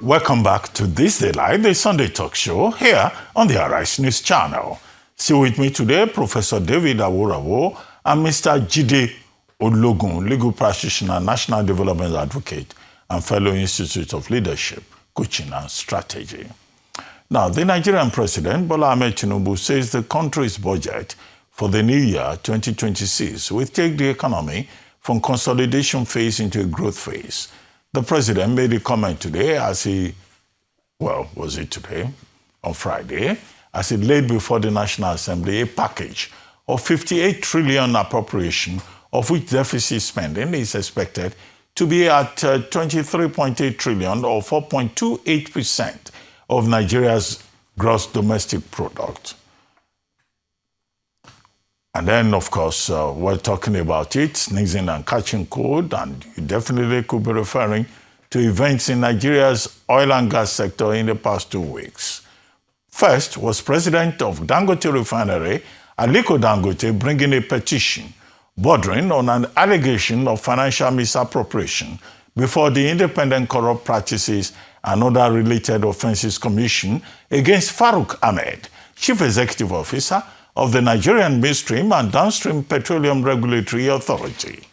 Welcome back to This Day Live, the Sunday talk show here on the Arise News Channel. Still with me today, Professor David Aworawo and Mr. Jide Ologun, legal practitioner, national development advocate, and fellow Institute of Leadership, Coaching and Strategy. Now, the Nigerian President, Bola Ahmed Tinubu, says the country's budget for the new year, 2026, will take the economy from consolidation phase into a growth phase. The president made a comment today as he, on Friday, as he laid before the National Assembly a package of 58 trillion appropriation, of which deficit spending is expected to be at 23.8 trillion or 4.28% of Nigeria's gross domestic product. And then, of course, we're talking about it, sneezing and catching cold, and you definitely could be referring to events in Nigeria's oil and gas sector in the past 2 weeks. First was President of Dangote refinery, Aliko Dangote, bringing a petition bordering on an allegation of financial misappropriation before the Independent Corrupt Practices and Other Related Offences Commission against Farouk Ahmed, Chief Executive Officer of the Nigerian Midstream and Downstream Petroleum Regulatory Authority,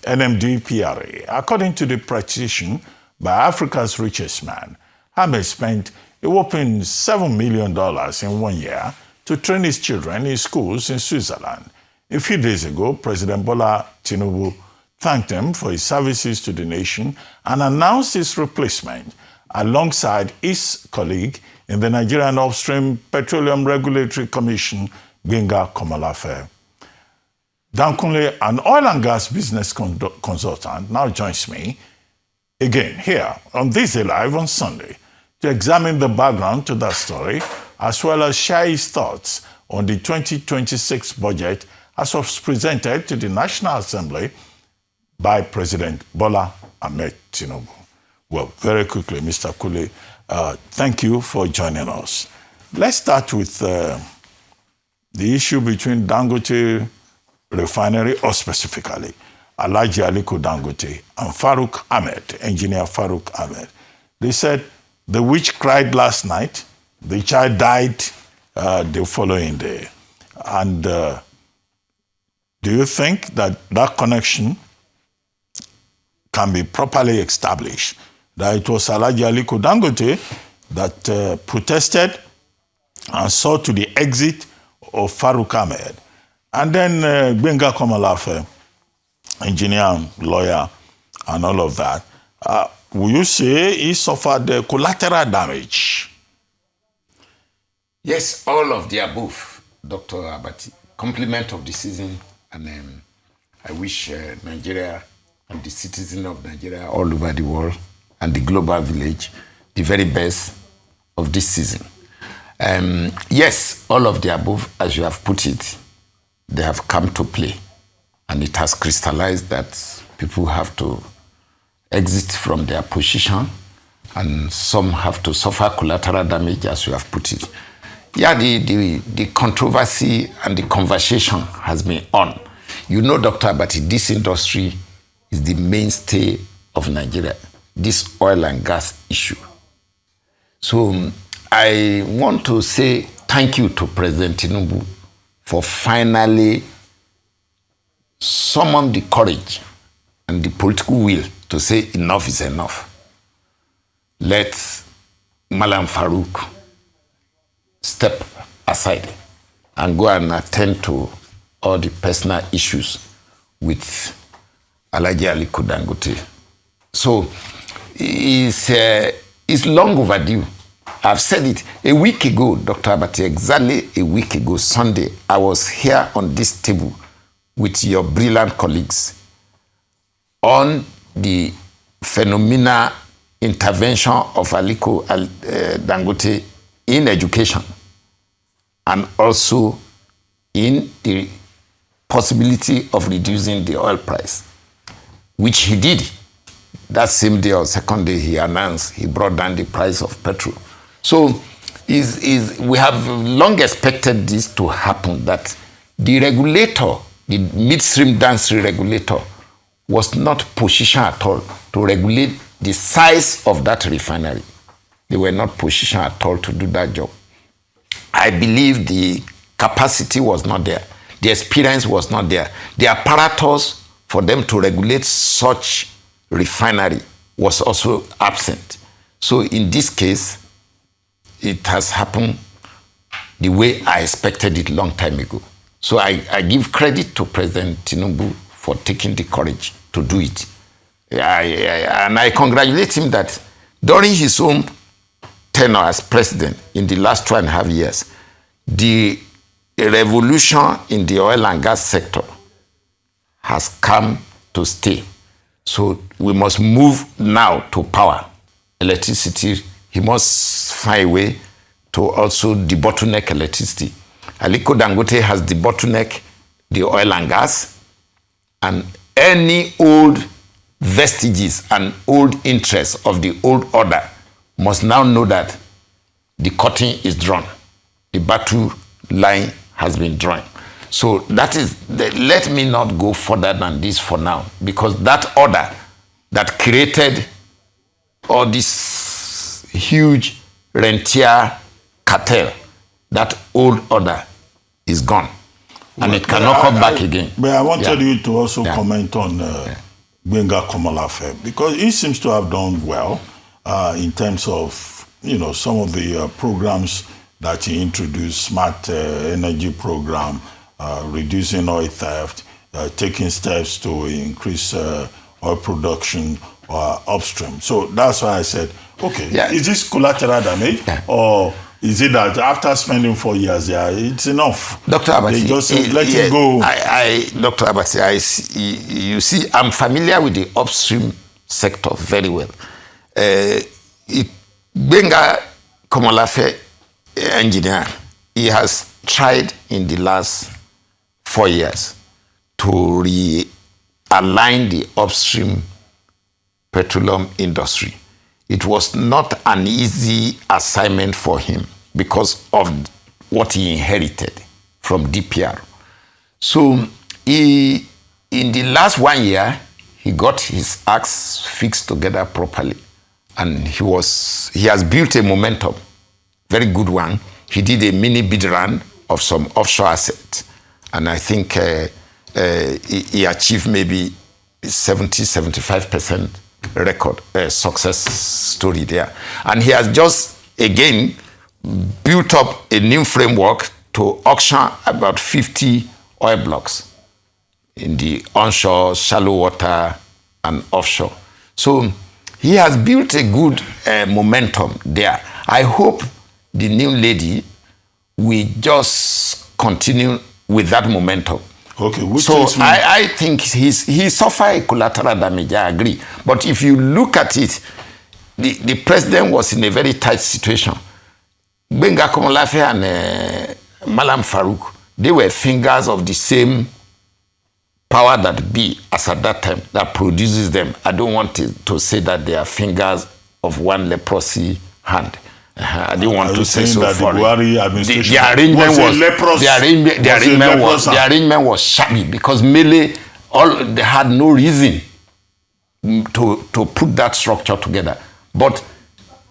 NMDPRA. According to the petition by Africa's richest man, Ahmed spent a whopping $7 million in 1 year to train his children in schools in Switzerland. A few days ago, President Bola Tinubu thanked him for his services to the nation and announced his replacement alongside his colleague in the Nigerian Upstream Petroleum Regulatory Commission, Gbenga Komolafe. Dan Kunle, an oil and gas business consultant, now joins me again here on This Day Live on Sunday to examine the background to that story, as well as share his thoughts on the 2026 budget as was presented to the National Assembly by President Bola Ahmed Tinubu. Well, very quickly, Mr. Kunle, thank you for joining us. Let's start with the issue between Dangote refinery, or specifically Alhaji Aliko Dangote and Farouk Ahmed, engineer Farouk Ahmed. They said the witch cried last night, the child died the following day. And do you think that that connection can be properly established? That it was Alhaji Aliko Dangote that protested and saw to the exit of Farouk Ahmed. And then Gbenga Komolafe, engineer, lawyer, and all of that. Will you say he suffered collateral damage? Yes, all of the above, Dr. Abati. Compliment of the season, and I wish Nigeria and the citizens of Nigeria all over the world and the global village the very best of this season. Yes, all of the above, as you have put it, they have come to play. And it has crystallized that people have to exit from their position and some have to suffer collateral damage, as you have put it. Yeah, the controversy and the conversation has been on. You know, Dr. Abati, this industry is the mainstay of Nigeria, this oil and gas issue. So I want to say thank you to President Tinubu for finally summon the courage and the political will to say enough is enough. Let Malam Farouk step aside and go and attend to all the personal issues with Alhaji Aliko Dangote. So it's long overdue. I've said it a week ago, Dr. Abati, exactly a week ago, Sunday, I was here on this table with your brilliant colleagues on the phenomenal intervention of Aliko Dangote in education and also in the possibility of reducing the oil price, which he did. That same day or second day he announced he brought down the price of petrol. So we have long expected this to happen, that the regulator, the midstream downstream regulator, was not positioned at all to regulate the size of that refinery. They were not positioned at all to do that job. I believe the capacity was not there. The experience was not there. The apparatus for them to regulate such refinery was also absent. So in this case, it has happened the way I expected it long time ago. So I give credit to President Tinubu for taking the courage to do it. And I congratulate him that during his own tenure as president in the last 2.5 years, the revolution in the oil and gas sector has come to stay. So we must move now to power, electricity. He must find a way to also debottleneck electricity. Aliko Dangote has debottlenecked the oil and gas, and any old vestiges and old interests of the old order must now know that the curtain is drawn. The battle line has been drawn. So that is, let me not go further than this for now, because that order that created all this huge rentier cartel, that old order is gone. And it cannot come back again. But I wanted you to also comment on Gbenga Komolafe, because he seems to have done well in terms of, you know, some of the programs that he introduced, smart energy program, reducing oil theft, taking steps to increase oil production upstream. So that's why I said, okay, is this collateral damage or is it that after spending 4 years there, it's enough? Dr. Abasi, they just let it go. Dr. Abasi, you see, I'm familiar with the upstream sector very well. Gbenga Komolafe, engineer, he has tried in the last 4 years to realign the upstream petroleum industry. It was not an easy assignment for him because of what he inherited from DPR. So in the last 1 year, he got his acts fixed together properly. And he has built a momentum, very good one. He did a mini bid run of some offshore assets. And I think he achieved maybe 70-75% record success story there. And he has just, again, built up a new framework to auction about 50 oil blocks in the onshore, shallow water, and offshore. So he has built a good momentum there. I hope the new lady will just continue with that momentum. Okay, so I think he suffered a collateral damage, I agree. But if you look at it, the president was in a very tight situation. Gbenga Komolafe and Malam Farouk, they were fingers of the same power that be as at that time that produces them. I don't want to say that they are fingers of one leprosy hand. I didn't want to say so for the arrangement was shabby because Mele they had no reason to put that structure together. But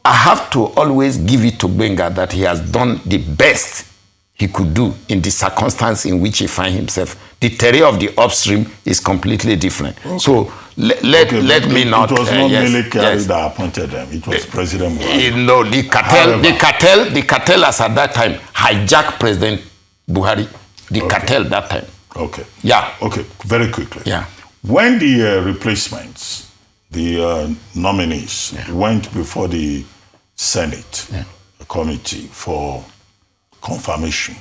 I have to always give it to Gbenga that he has done the best he could do in the circumstance in which he finds himself. The terrain of the upstream is completely different. Okay. So let me not. It was not Mele that appointed them. It was President Buhari. No, the cartel as at that time hijacked President Buhari. The cartel that time. Okay. Yeah. Okay. Very quickly. Yeah. When the replacements, the nominees went before the Senate committee for confirmation,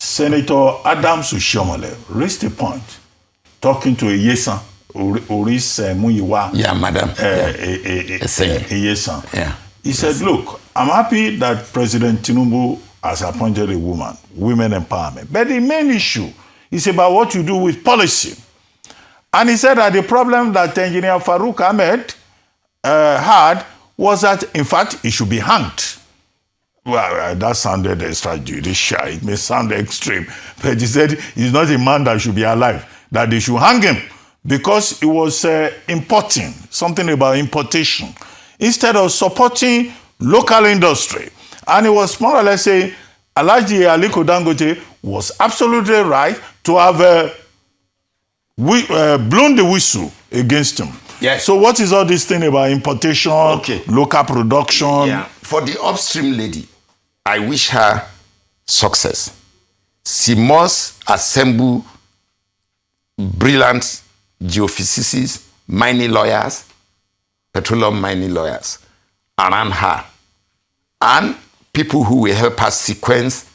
Senator Adams Oshiomhole raised a point talking to Eyesan, Oris Muyiwa. Yeah, madam. Eyesan. Yeah. He said, look, I'm happy that President Tinubu has appointed a woman, women empowerment. But the main issue is about what you do with policy. And he said that the problem that Engineer Farouk Ahmed had was that, in fact, he should be hanged. Well, that sounded extrajudicial. It may sound extreme. But he said he's not a man that should be alive, that they should hang him because he was importing, something about importation. Instead of supporting local industry. And it was more or less saying Alhaji Aliko Dangote was absolutely right to have blown the whistle against him. Yes. So what is all this thing about importation, local production? Yeah. For the upstream lady, I wish her success. She must assemble brilliant geophysicists, mining lawyers, petroleum mining lawyers around her, and people who will help her sequence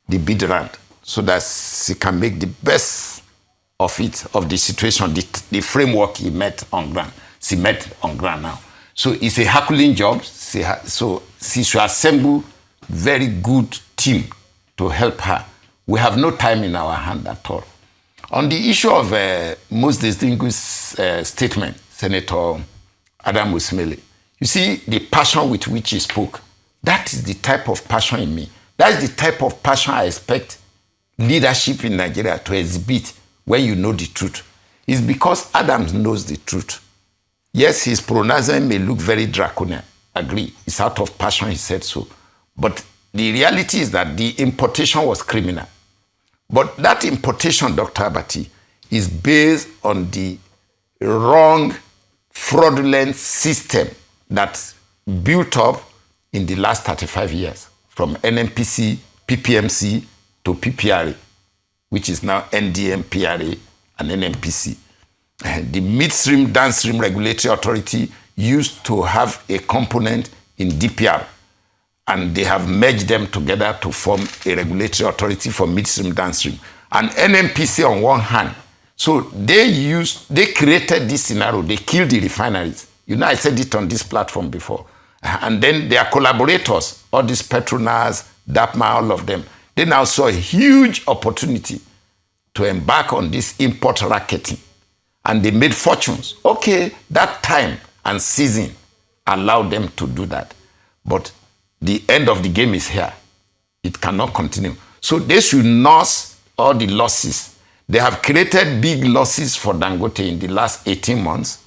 the bid round so that she can make the best of it, of the situation, the framework he met on ground. She met on ground now. So it's a Herculean job. So she should assemble very good team to help her. We have no time in our hand at all. On the issue of most distinguished statement, Senator Adam Usmele, you see the passion with which he spoke. That is the type of passion in me. That is the type of passion I expect leadership in Nigeria to exhibit when you know the truth. It's because Adams knows the truth. Yes, his pronouncement may look very draconian. Agree. It's out of passion, he said so. But the reality is that the importation was criminal. But that importation, Dr. Abati, is based on the wrong, fraudulent system that built up in the last 35 years, from NNPC, PPMC to PPRA, which is now NDM, PRA, and NNPC. The midstream, downstream regulatory authority used to have a component in DPR, and they have merged them together to form a regulatory authority for midstream, downstream. And NNPC on one hand. So they created this scenario. They killed the refineries. You know, I said it on this platform before. And then their collaborators, all these Petronas, DAPMA, all of them, they now saw a huge opportunity to embark on this import racketing. And they made fortunes. Okay, that time and season allowed them to do that. But the end of the game is here. It cannot continue. So they should nurse all the losses. They have created big losses for Dangote in the last 18 months.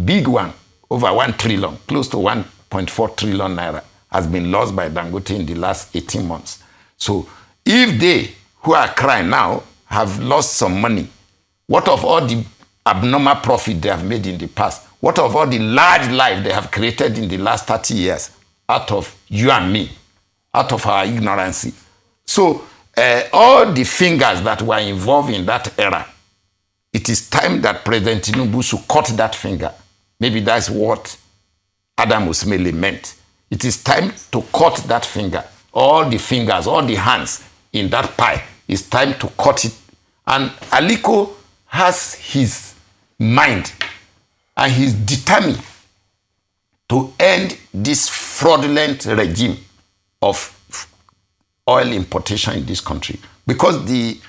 Big one, over 1 trillion, close to 1.4 trillion naira has been lost by Dangote in the last 18 months. So if they, who are crying now, have lost some money, what of all the abnormal profit they have made in the past? What of all the large life they have created in the last 30 years out of you and me, out of our ignorance? So all the fingers that were involved in that era, it is time that President Tinubu should cut that finger. Maybe that's what Adam Usmele meant. It is time to cut that finger. All the fingers, all the hands in that pie, it's time to cut it. And Aliko has his mind and he's determined to end this fraudulent regime of oil importation in this country, because the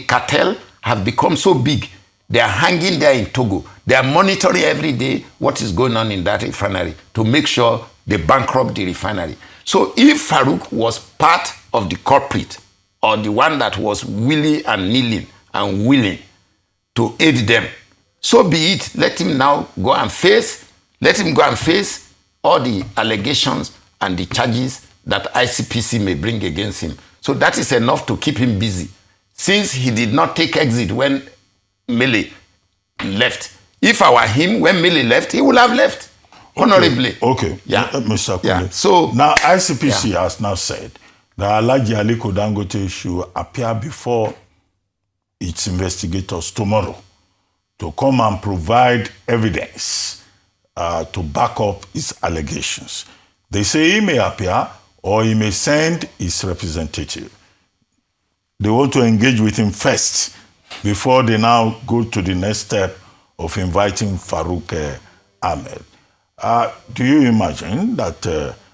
cartel have become so big. They are hanging there in Togo. They are monitoring every day what is going on in that refinery to make sure they bankrupt the refinery. So if Farouk was part of the culprit, or the one that was willing and kneeling and willing to aid them, so be it. Let him now go and face, all the allegations and the charges that ICPC may bring against him. So that is enough to keep him busy, since he did not take exit when Mele left. If I were him, when Mele left, he would have left honorably. Okay. Yeah. Mr. Kunle. Yeah. So now ICPC has now said that Alhaji Aliko Dangote should appear before its investigators tomorrow to come and provide evidence to back up his allegations. They say he may appear or he may send his representative. They want to engage with him first before they now go to the next step of inviting Farouk Ahmed. Do you imagine that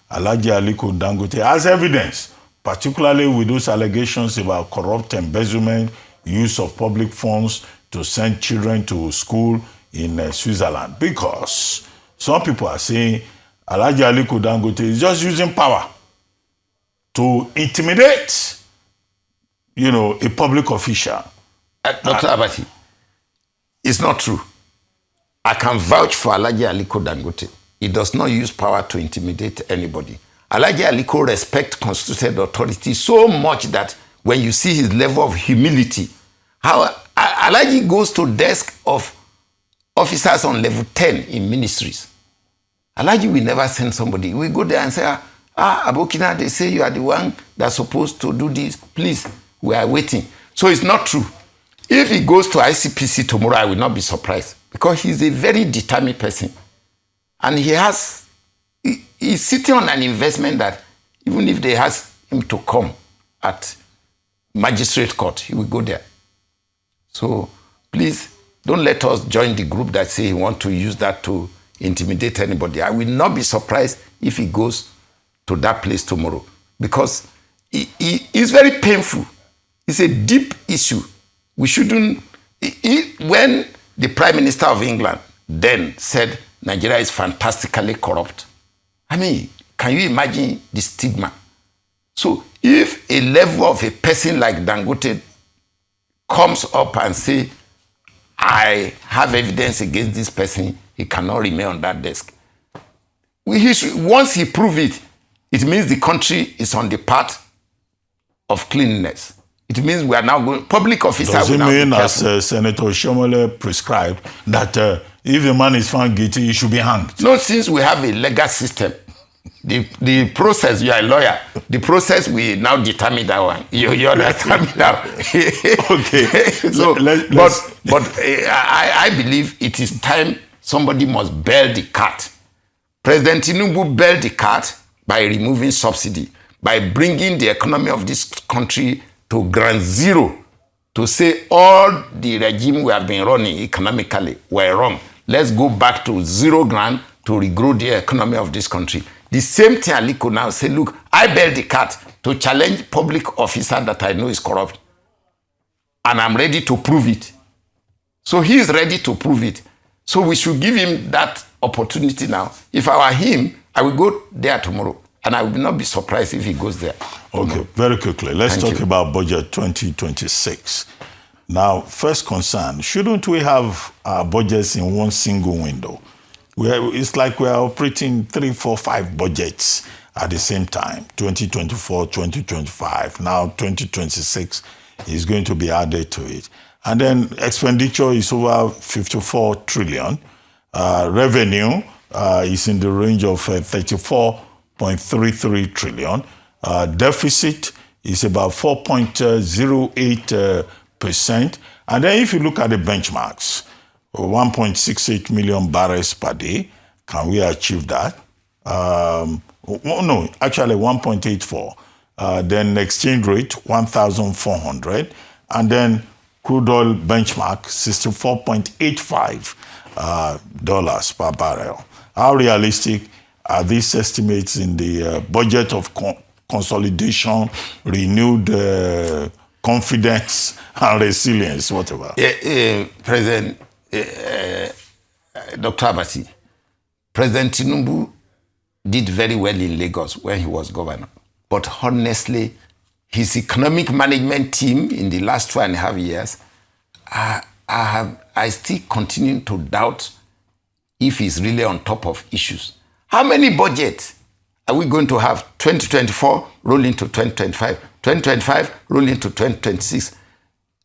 Alhaji Aliko Dangote has evidence, particularly with those allegations about corrupt embezzlement, use of public funds to send children to school in Switzerland? Because some people are saying Alhaji Aliko Dangote is just using power to intimidate, a public official. Dr. Abati, it's not true. I can vouch for Alhaji Aliko Dangote. He does not use power to intimidate anybody. Alhaji Aliko respects constituted authority so much that when you see his level of humility, how Alhaji goes to desk of officers on level 10 in ministries. Alhaji will never send somebody. We go there and say, Abokina, they say you are the one that's supposed to do this. Please, we are waiting. So it's not true. If he goes to ICPC tomorrow, I will not be surprised because he's a very determined person. And he's sitting on an investment that even if they ask him to come at magistrate court, he will go there. So please, don't let us join the group that say he want to use that to intimidate anybody. I will not be surprised if he goes to that place tomorrow because it's very painful. It's a deep issue. We shouldn't... when the Prime Minister of England then said Nigeria is fantastically corrupt, I mean, can you imagine the stigma? So if a level of a person like Dangote comes up and say, I have evidence against this person, he cannot remain on that desk. Once he proves it, it means the country is on the path of cleanliness. It means we are now going, public officers. Does it mean, as Senator Shomole prescribed, that if a man is found guilty, he should be hanged? No, since we have a legal system, the process, you are a lawyer, the process we now determine that one. You understand me now? Okay. So, but I believe it is time somebody must bail the cat. President Tinubu bailed the cat by removing subsidy, by bringing the economy of this country to ground zero, to say all the regime we have been running economically were wrong. Let's go back to zero ground to regrow the economy of this country. The same thing Aliko now say, look, I bailed the cat to challenge public officer that I know is corrupt. And I'm ready to prove it. So he is ready to prove it. So we should give him that opportunity now. If I were him, I will go there tomorrow. And I will not be surprised if he goes there. Okay, very quickly. Let's talk about budget 2026. Now, first concern, shouldn't we have our budgets in one single window? It's like we're operating 3, 4, 5 budgets at the same time. 2024, 2025. Now, 2026 is going to be added to it. And then expenditure is over 54 trillion. Revenue is in the range of 34.33 trillion. Deficit is about 4.08%. And then if you look at the benchmarks, 1.68 million barrels per day, can we achieve that? No, actually 1.84. Then exchange rate, 1,400. And then crude oil benchmark, $64.85 dollars per barrel. How realistic are these estimates in the budget of consolidation, renewed confidence and resilience, whatever? President Dr. Abati, President Tinubu did very well in Lagos when he was governor. But honestly, his economic management team in the last 2.5 years, I still continue to doubt if he's really on top of issues. How many budgets are we going to have? 2024 roll into 2025, 2025 roll into 2026.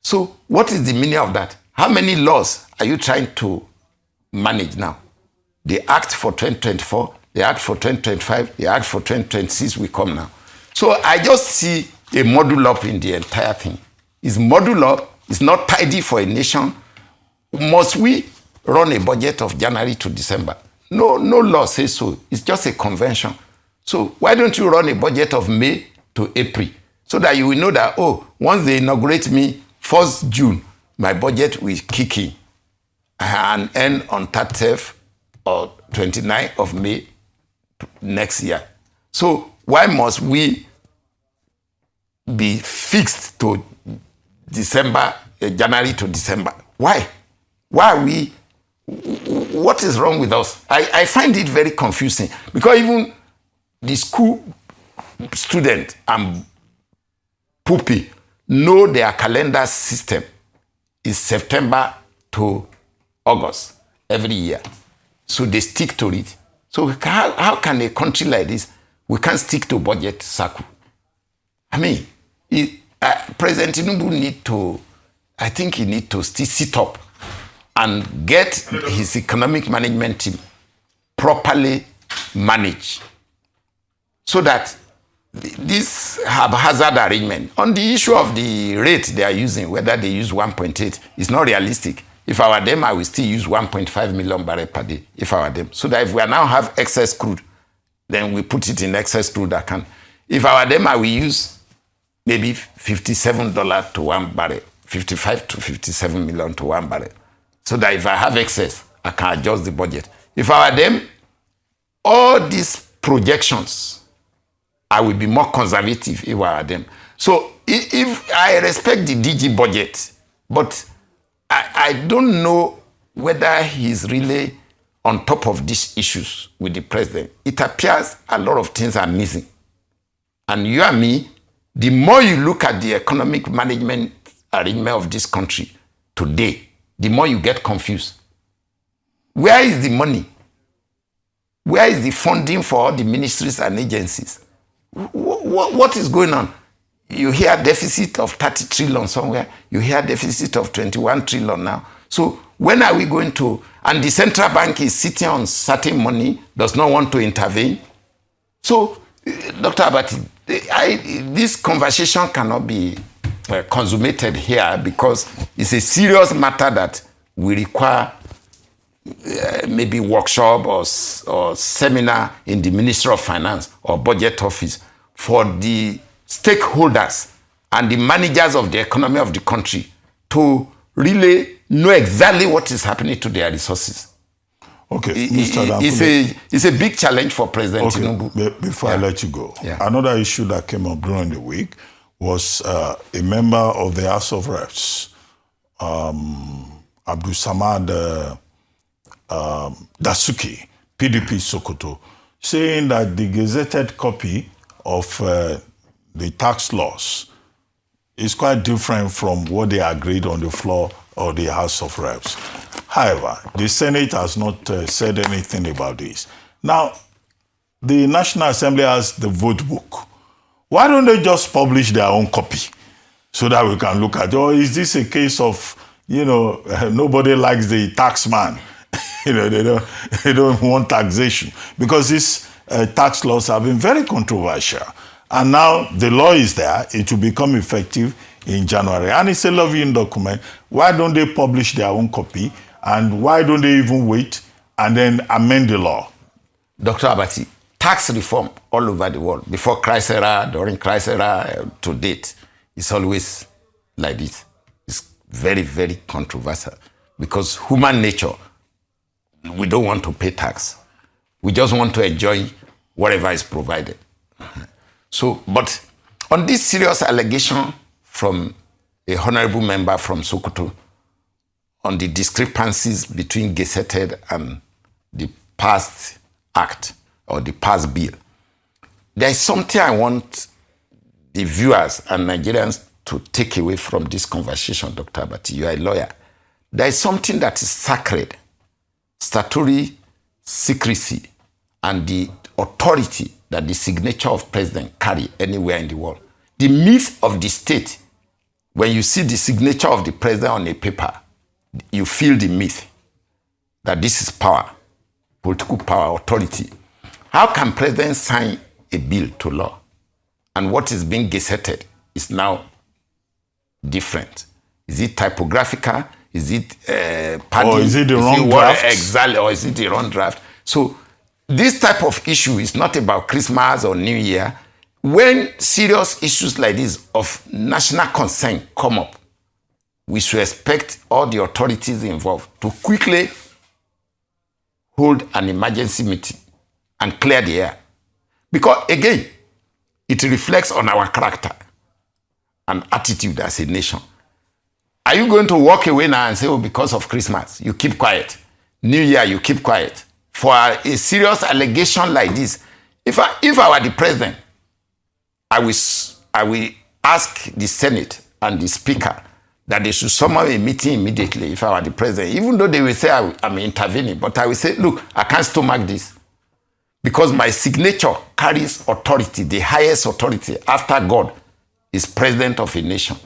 So what is the meaning of that? How many laws are you trying to manage now? The Act for 2024, the Act for 2025, the Act for 2026 will come now. So I just see a model up in the entire thing. It's model up, it's not tidy for a nation. Must we run a budget of January to December? No law says so. It's just a convention. So why don't you run a budget of May to April so that you will know that, oh, once they inaugurate me 1st June, my budget will kick in and end on 30th or 29th of May next year. So why must we be fixed to December, January to December? Why? Why are we? What is wrong with us? I find it very confusing because even the school student and pupil know their calendar system is September to August every year. So they stick to it. So how can a country like this, we can't stick to budget circle? I mean, President Tinubu I think he need to still sit up and get his economic management team properly managed so that this haphazard arrangement on the issue of the rate they are using, whether they use 1.8, is not realistic. If I were them, I will still use 1.5 million barrels per day, if I were them. So that if we now have excess crude, then we put it in excess crude account. If I were them, I will use maybe $57 to one barrel, 55 to 57 million to one barrel. So that if I have excess, I can adjust the budget. If I were them, all these projections, I will be more conservative if I were them. So if I respect the DG budget, but I don't know whether he's really on top of these issues with the president. It appears a lot of things are missing. And you and me, the more you look at the economic management arrangement of this country today, the more you get confused. Where is the money? Where is the funding for all the ministries and agencies? What is going on? You hear deficit of 30 trillion somewhere. You hear deficit of 21 trillion now. So when are we going to... And the central bank is sitting on certain money, does not want to intervene. So, Dr. Abati, this conversation cannot be consummated here because it's a serious matter that we require maybe workshop or seminar in the Ministry of Finance or Budget Office for the stakeholders and the managers of the economy of the country to really know exactly what is happening to their resources. Okay, Mr. Dangote. It's a big challenge for President Tinubu. Before I let you go, another issue that came up during the week was a member of the House of Reps, Abdul Samad Dasuki, PDP Sokoto, saying that the gazetted copy of the tax laws is quite different from what they agreed on the floor of the House of Reps. However, the Senate has not said anything about this. Now, the National Assembly has the vote book. Why don't they just publish their own copy so that we can look at, or is this a case of, nobody likes the tax man? They don't want taxation because these tax laws have been very controversial. And now the law is there. It will become effective in January. And it's a loving document. Why don't they publish their own copy? And why don't they even wait and then amend the law? Dr. Abati, tax reform all over the world, before crisis era, during crisis era, to date, it's always like this. It's very, very controversial because human nature, we don't want to pay tax. We just want to enjoy whatever is provided. So, but on this serious allegation from a honorable member from Sokoto on the discrepancies between gazetted and the past act or the past bill, there is something I want the viewers and Nigerians to take away from this conversation, Dr. Abati. You are a lawyer. There is something that is sacred, statutory secrecy, and the authority that the signature of president carry anywhere in the world. The myth of the state, when you see the signature of the president on a paper, you feel the myth that this is power, political power, authority. How can president sign a bill to law and what is being gazetted is now different? Is it typographical? Is it padding? Or is it the wrong draft? Exactly, or is it the wrong draft? So this type of issue is not about Christmas or New Year. When serious issues like this of national concern come up, we should expect all the authorities involved to quickly hold an emergency meeting and clear the air. Because again, it reflects on our character and attitude as a nation. Are you going to walk away now and say, oh, because of Christmas, you keep quiet. New Year, you keep quiet. For a serious allegation like this, if I were the president, I will ask the Senate and the Speaker that they should summon a meeting immediately if I were the president, even though they will say I'm intervening. But I will say, look, I can't stomach this. Because my signature carries authority. The highest authority after God is president of a nation.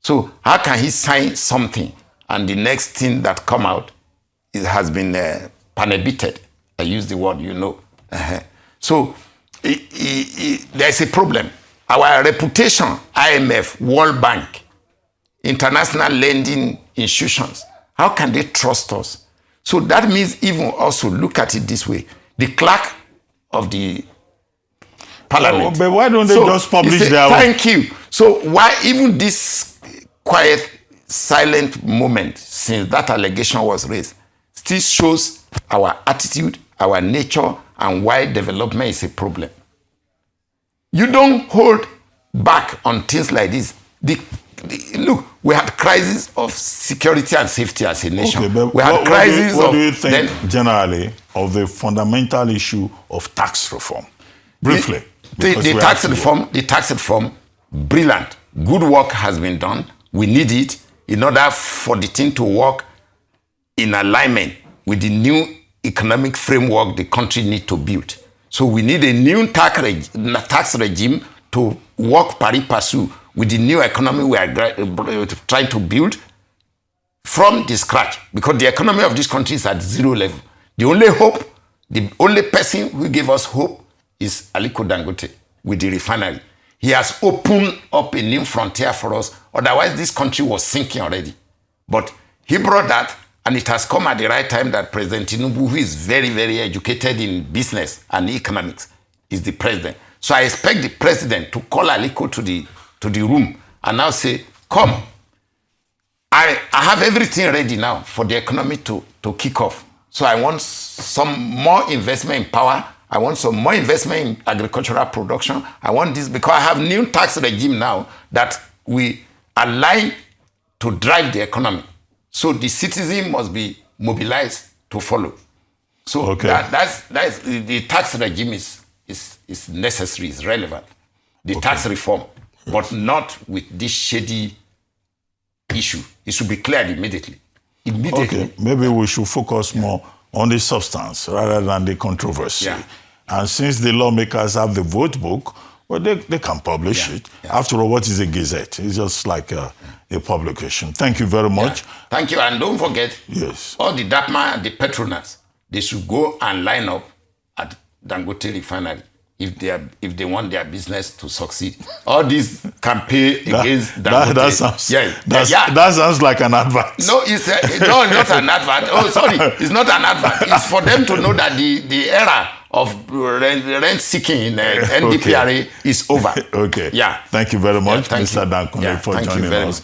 So how can he sign something and the next thing that come out it has been prohibited? I use the word, you know. So there's a problem. Our reputation, IMF, World Bank, international lending institutions, how can they trust us? So that means even also look at it this way. The clerk of the parliament. But why don't they just publish their own? Thank you. So why even this quiet, silent moment since that allegation was raised still shows our attitude, our nature, and why development is a problem. You don't hold back on things like this. Look, we had crisis of security and safety as a nation. Okay, but we had crisis what do you think generally of the fundamental issue of tax reform? Briefly. The tax reform, brilliant. Good work has been done. We need it in order for the thing to work in alignment with the new economic framework the country needs to build. So we need a new tax regime to work pari passu with the new economy we are trying to build from the scratch. Because the economy of this country is at zero level. The only hope, the only person who gave us hope is Aliko Dangote with the refinery. He has opened up a new frontier for us. Otherwise, this country was sinking already. But he brought that, and it has come at the right time that President Tinubu, who is very, very educated in business and economics, is the president. So I expect the president to call Aliko to the room and now say, come, I have everything ready now for the economy to kick off. So I want some more investment in power. I want some more investment in agricultural production. I want this because I have new tax regime now that we align to drive the economy. So the citizen must be mobilized to follow. So that's the tax regime is necessary, is relevant. The tax reform, but not with this shady issue. It should be cleared immediately. Okay, maybe we should focus more on the substance rather than the controversy. Yeah. And since the lawmakers have the vote book, well, they can publish it. Yeah. After all, what is a gazette? It's just like a publication. Thank you very much. Yeah. Thank you. And don't forget, all the DAPMA and the Petronas, they should go and line up at Dangote refinery if they want their business to succeed. All these campaign against Dangote. That sounds like an advert. No, it's not an advert. Oh, sorry, it's not an advert. It's for them to know that the era of rent seeking in NDPRA is over. Okay. Yeah. Thank you very much, Mr. Dan Kunle, for joining us.